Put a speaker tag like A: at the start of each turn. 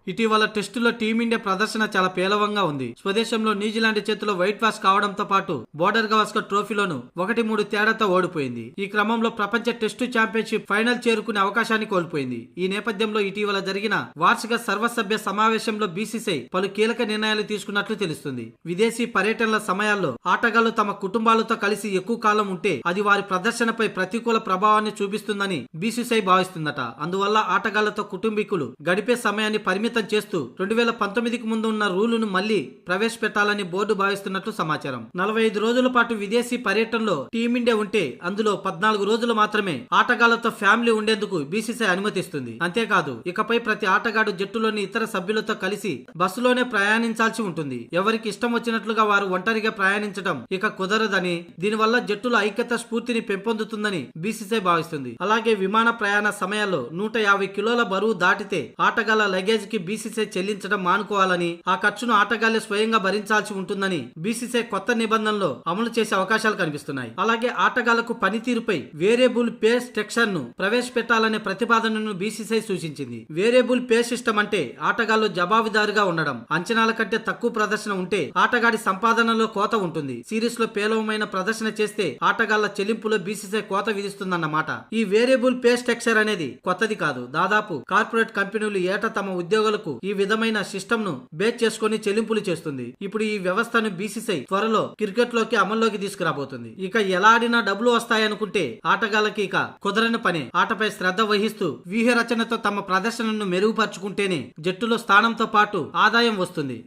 A: ఇటీవల టెస్టులో టీమిండియా ప్రదర్శన చాలా పేలవంగా ఉంది. స్వదేశంలో న్యూజిలాండ్ చేతిలో వైట్ వాష్ కావడంతో పాటు బోర్డర్ గవాస్కర్ ట్రోఫీలోను 1-3 తేడాతో ఓడిపోయింది. ఈ క్రమంలో ప్రపంచ టెస్టు ఛాంపియన్షిప్ ఫైనల్ చేరుకునే అవకాశాన్ని కోల్పోయింది. ఈ నేపథ్యంలో ఇటీవల జరిగిన వార్షిక సర్వసభ్య సమావేశంలో బీసీసీఐ పలు కీలక నిర్ణయాలు తీసుకున్నట్లు తెలుస్తుంది. విదేశీ పర్యటనల సమయాల్లో ఆటగాళ్లు తమ కుటుంబాలతో కలిసి ఎక్కువ కాలం ఉంటే అది వారి ప్రదర్శనపై ప్రతికూల ప్రభావాన్ని చూపిస్తుందని బీసీసీఐ భావిస్తుందట. అందువల్ల ఆటగాళ్లతో కుటుంబీకులు గడిపే సమయాన్ని పరిమితం చేస్తూ 2019కి ముందు ఉన్న రూలును మళ్లీ ప్రవేశపెట్టాలని బోర్డు భావిస్తున్నట్లు సమాచారం. 45 రోజుల పాటు విదేశీ పర్యటనలో టీమిండియా ఉంటే అందులో 14 రోజులు మాత్రమే ఆటగాళ్లతో ఫ్యామిలీ ఉండేందుకు బీసీసీఐ అనుమతిస్తుంది. అంతేకాదు ఇకపై ప్రతి ఆటగాడు జట్టులోని ఇతర సభ్యులతో కలిసి బస్సులోనే ప్రయాణించాల్సి ఉంటుంది. ఎవరికి ఇష్టం వచ్చినట్లుగా వారు ఒంటరిగా ప్రయాణించడం ఇక కుదరదని, దీనివల్ల జట్టుల ఐక్యత స్ఫూర్తిని పెంపొందుతుందని బీసీసీఐ భావిస్తుంది. అలాగే విమాన ప్రయాణ సమయాల్లో 150 కిలోల బరువు దాటితే ఆటగాళ్ల లగేజ్ కి బీసీసీఐ చెల్లించడం మానుకోవాలని, ఆ ఖర్చును ఆటగాళ్లే స్వయంగా భరించాల్సి ఉంటుందని బీసీసీఐ కొత్త నిబంధనలో అమలు చేసే అవకాశాలు కనిపిస్తున్నాయి. అలాగే ఆటగాళ్లకు పనితీరుపై వేరియబుల్ పే స్ట్రక్చర్ ను ప్రవేశపెట్టాలనే ప్రతిపాదనను బీసీసీఐ సూచించింది. వేరియబుల్ పే సిస్టమ్ అంటే ఆటగాళ్లు జవాబుదారుగా ఉండడం, అంచనాల కంటే తక్కువ ప్రదర్శన ఉంటే ఆటగాడి సంపాదనలో కోత ఉంటుంది. సిరీస్ లో పేలవమైన ప్రదర్శన చేస్తే ఆటగాళ్ల చెల్లింపులో బీసీసీఐ కోత విధిస్తుందన్నమాట. ఈ వేరియబుల్ పే స్ట్రక్చర్ అనేది కొత్తది కాదు. దాదాపు కార్పొరేట్ కంపెనీలు ఏటా తమ ఉద్యోగులకు ఈ విధమైన సిస్టమ్ ను బేస్ చేసుకుని చెల్లింపులు చేస్తుంది. ఇప్పుడు ఈ వ్యవస్థను బీసీసీఐ త్వరలో క్రికెట్ లోకి అమల్లోకి తీసుకురాబోతుంది. ఇక ఎలా ఆడినా డబ్బులు వస్తాయనుకుంటే ఆటగాళ్ళకి ఇక కుదరని పని. ఆటపై శ్రద్ధ వహిస్తూ వ్యూహ రచనతో తమ ప్రదర్శనను మెరుగుపరుచుకుంటేనే జట్టులో స్థానంతో పాటు ఆదాయం వస్తుంది.